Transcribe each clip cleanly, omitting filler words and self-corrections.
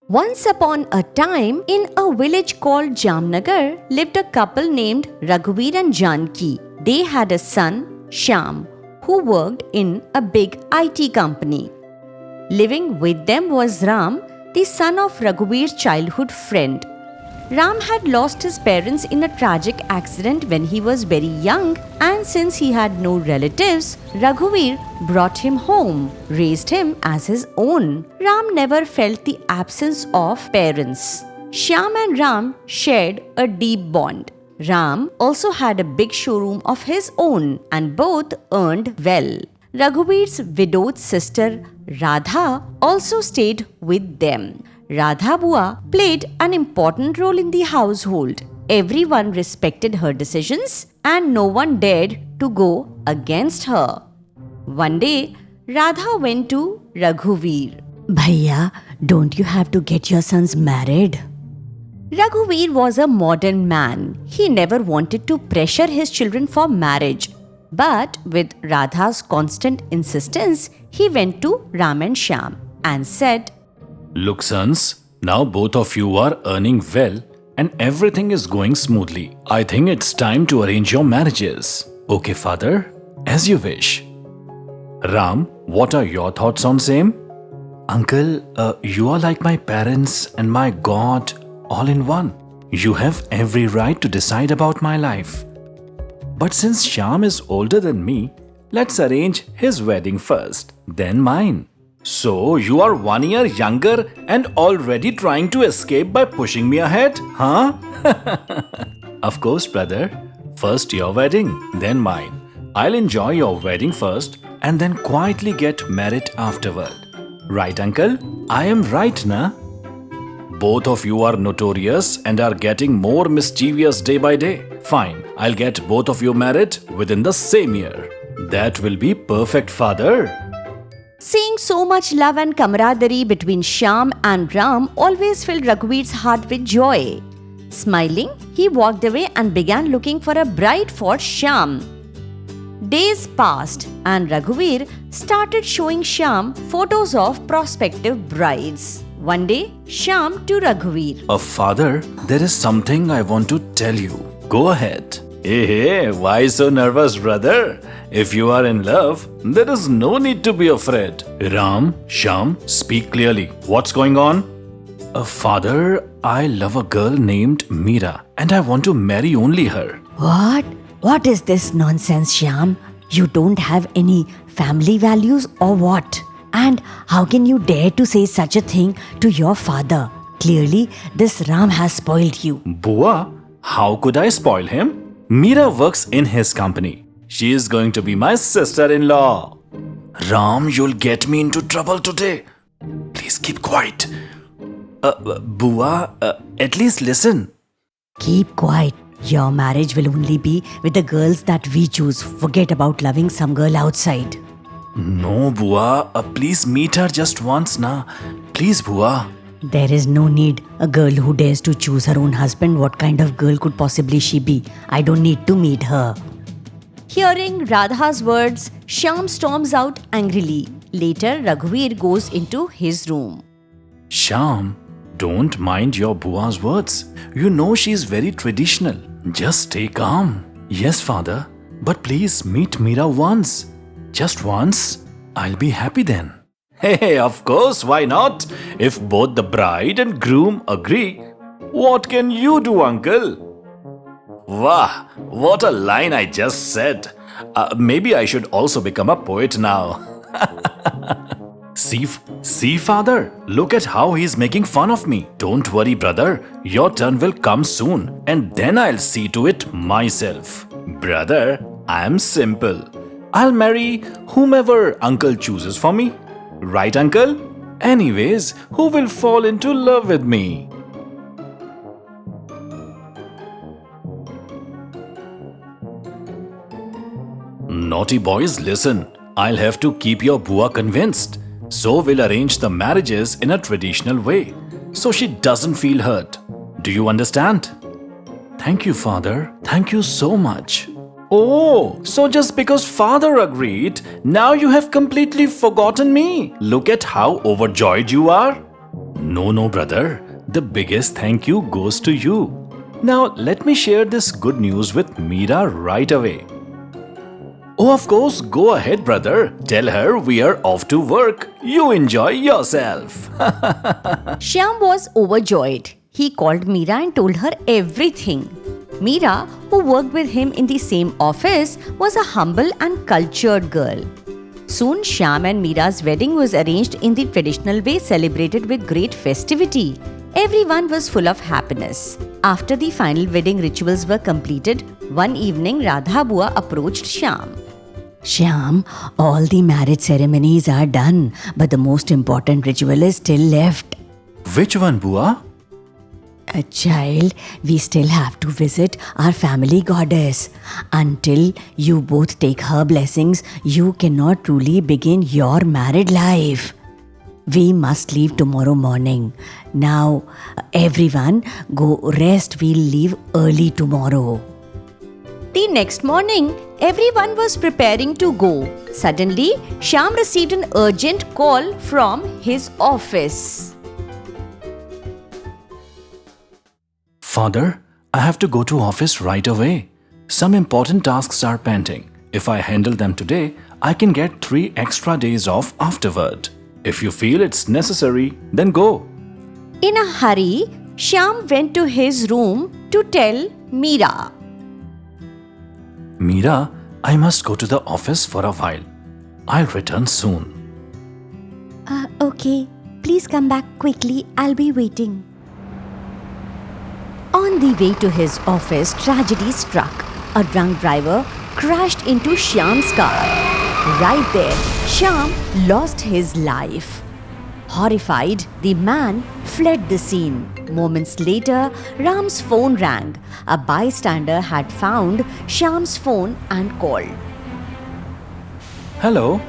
Once upon a time, in a village called Jamnagar, lived a couple named Raghuveer and Janki. They had a son, Shyam, who worked in a big IT company. Living with them was Ram, the son of Raghuveer's childhood friend. Ram had lost his parents in a tragic accident when he was very young, and since he had no relatives, Raghuveer brought him home, raised him as his own. Ram never felt the absence of parents. Shyam and Ram shared a deep bond. Ram also had a big showroom of his own, and both earned well. Raghuveer's widowed sister Radha also stayed with them. Radha Bua played an important role in the household. Everyone respected her decisions and no one dared to go against her. One day, Radha went to Raghuveer. Bhaiya, don't you have to get your sons married? Raghuveer was a modern man. He never wanted to pressure his children for marriage. But with Radha's constant insistence, he went to Ram and Shyam and said, Look, sons, now both of you are earning well and everything is going smoothly. I think it's time to arrange your marriages. Okay, father, as you wish. Ram, what are your thoughts on same? Uncle, you are like my parents and my God all in one. You have every right to decide about my life. But since Shyam is older than me, let's arrange his wedding first, then mine. So, you are 1 year younger and already trying to escape by pushing me ahead, huh? Of course, brother. First your wedding, then mine. I'll enjoy your wedding first and then quietly get married afterward. Right, uncle? I am right, na? Both of you are notorious and are getting more mischievous day by day. Fine, I'll get both of you married within the same year. That will be perfect, father. Seeing so much love and camaraderie between Shyam and Ram always filled Raghuveer's heart with joy. Smiling, he walked away and began looking for a bride for Shyam. Days passed and Raghuveer started showing Shyam photos of prospective brides. One day, Shyam to Raghuveer. Father, there is something I want to tell you. Go ahead. Hey, why so nervous, brother? If you are in love, there is no need to be afraid. Ram, Shyam, speak clearly. What's going on? Father, I love a girl named Meera and I want to marry only her. What? What is this nonsense, Shyam? You don't have any family values or what? And how can you dare to say such a thing to your father? Clearly, this Ram has spoiled you. Bua, how could I spoil him? Meera works in his company. She is going to be my sister-in-law. Ram, you'll get me into trouble today. Please keep quiet. Bua, at least listen. Keep quiet. Your marriage will only be with the girls that we choose. Forget about loving some girl outside. No, Bua. Please meet her just once, na. Please, Bua. There is no need. A girl who dares to choose her own husband, what kind of girl could possibly she be? I don't need to meet her. Hearing Radha's words, Shyam storms out angrily. Later, Raghuveer goes into his room. Shyam, don't mind your Bua's words. You know she is very traditional. Just stay calm. Yes, father. But please meet Meera once. Just once. I'll be happy then. Hey, of course, why not? If both the bride and groom agree, what can you do, uncle? Wow, what a line I just said. Maybe I should also become a poet now. See, father, look at how he's making fun of me. Don't worry, brother. Your turn will come soon and then I'll see to it myself. Brother, I'm simple. I'll marry whomever uncle chooses for me. Right, uncle? Anyways, who will fall into love with me? Naughty boys, listen. I'll have to keep your Bua convinced. So we'll arrange the marriages in a traditional way, so she doesn't feel hurt. Do you understand? Thank you, father. Thank you so much. Oh, so just because father agreed, now you have completely forgotten me. Look at how overjoyed you are. No, brother. The biggest thank you goes to you. Now, let me share this good news with Meera right away. Oh, of course, go ahead, brother. Tell her we are off to work. You enjoy yourself. Shyam was overjoyed. He called Meera and told her everything. Meera, who worked with him in the same office, was a humble and cultured girl. Soon, Shyam and Meera's wedding was arranged in the traditional way, celebrated with great festivity. Everyone was full of happiness. After the final wedding rituals were completed, one evening Radha Bua approached Shyam. Shyam, all the marriage ceremonies are done, but the most important ritual is still left. Which one, Bua? A child, we still have to visit our family goddess. Until you both take her blessings, you cannot truly begin your married life. We must leave tomorrow morning. Now, everyone, go rest. We'll leave early tomorrow. The next morning, everyone was preparing to go. Suddenly, Shyam received an urgent call from his office. Father, I have to go to office right away. Some important tasks are pending. If I handle them today, I can get 3 extra days off afterward. If you feel it's necessary, then go. In a hurry, Shyam went to his room to tell Meera. Meera, I must go to the office for a while. I'll return soon. Okay, please come back quickly. I'll be waiting. On the way to his office, tragedy struck. A drunk driver crashed into Shyam's car. Right there, Shyam lost his life. Horrified, the man fled the scene. Moments later, Ram's phone rang. A bystander had found Shyam's phone and called. Hello?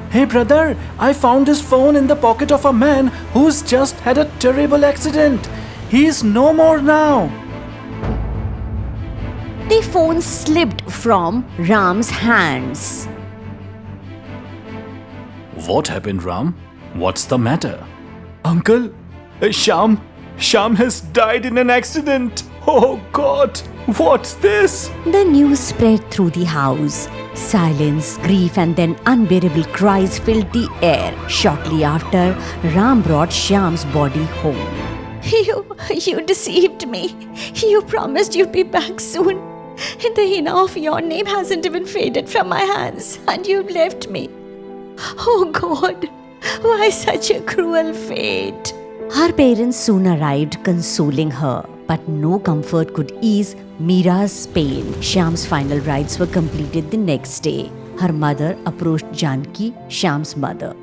Hey brother, I found this phone in the pocket of a man who's just had a terrible accident. He's no more now. The phone slipped from Ram's hands. What happened, Ram? What's the matter? Uncle, Shyam has died in an accident. Oh God, what's this? The news spread through the house. Silence, grief, and then unbearable cries filled the air. Shortly after, Ram brought Shyam's body home. You deceived me. You promised you'd be back soon. And the henna of your name hasn't even faded from my hands, and you've left me. Oh God, why such a cruel fate? Her parents soon arrived, consoling her, but no comfort could ease Meera's pain. Shyam's final rites were completed the next day. Her mother approached Janki, Shyam's mother.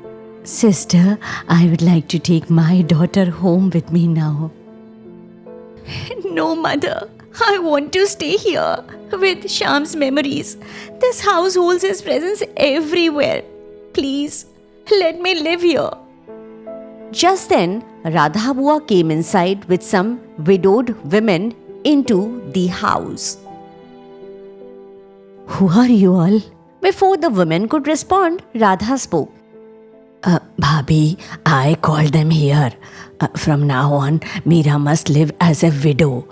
Sister, I would like to take my daughter home with me now. No, mother. I want to stay here with Shyam's memories. This house holds his presence everywhere. Please, let me live here. Just then, Radha Bua came inside with some widowed women into the house. Who are you all? Before the women could respond, Radha spoke. Bhabhi, I called them here. From now on, Meera must live as a widow.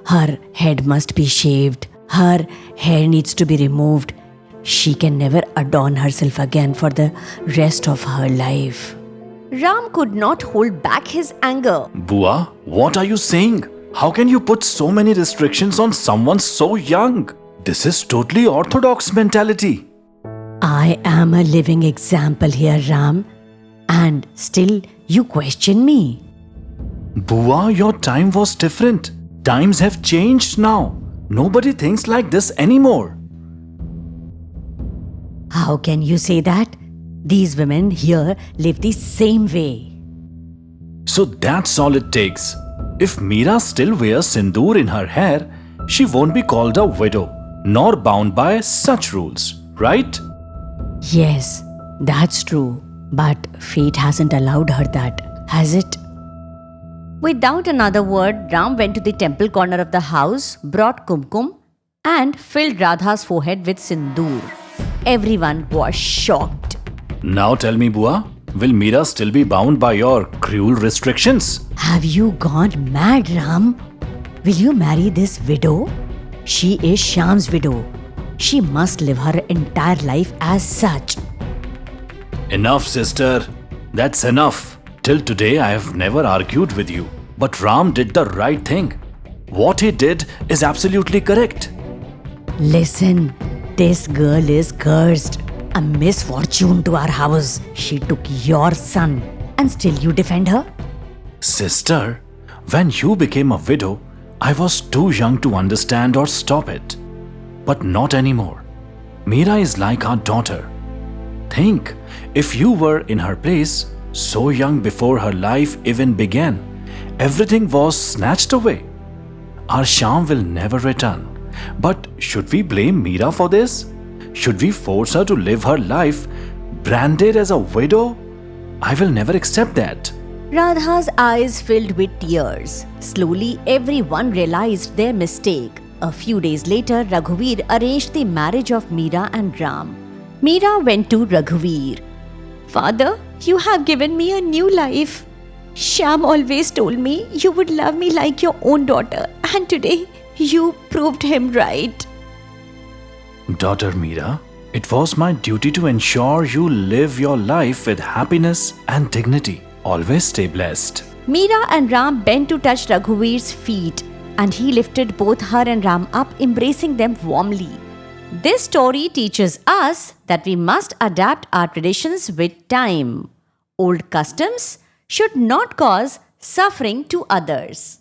Her head must be shaved. Her hair needs to be removed. She can never adorn herself again for the rest of her life. Ram could not hold back his anger. Bua, what are you saying? How can you put so many restrictions on someone so young? This is totally orthodox mentality. I am a living example here, Ram. And still you question me. Bua, your time was different. Times have changed now. Nobody thinks like this anymore. How can you say that? These women here live the same way. So that's all it takes. If Meera still wears sindoor in her hair, she won't be called a widow, nor bound by such rules, right? Yes, that's true. But fate hasn't allowed her that, has it? Without another word, Ram went to the temple corner of the house, brought kumkum, and filled Radha's forehead with sindoor. Everyone was shocked. Now tell me, Bua, will Meera still be bound by your cruel restrictions? Have you gone mad, Ram? Will you marry this widow? She is Shyam's widow. She must live her entire life as such. Enough, sister. That's enough. Till today, I have never argued with you. But Ram did the right thing. What he did is absolutely correct. Listen, this girl is cursed. A misfortune to our house. She took your son, and still you defend her? Sister, when you became a widow, I was too young to understand or stop it. But not anymore. Meera is like our daughter. Think, if you were in her place, so young before her life even began, everything was snatched away. Our Shyam will never return. But should we blame Meera for this? Should we force her to live her life branded as a widow? I will never accept that. Radha's eyes filled with tears. Slowly, everyone realized their mistake. A few days later, Raghuveer arranged the marriage of Meera and Ram. Meera went to Raghuveer. Father, you have given me a new life. Shyam always told me you would love me like your own daughter, and today you proved him right. Daughter Meera, it was my duty to ensure you live your life with happiness and dignity. Always stay blessed. Meera and Ram bent to touch Raghuveer's feet, and he lifted both her and Ram up, embracing them warmly. This story teaches us that we must adapt our traditions with time. Old customs should not cause suffering to others.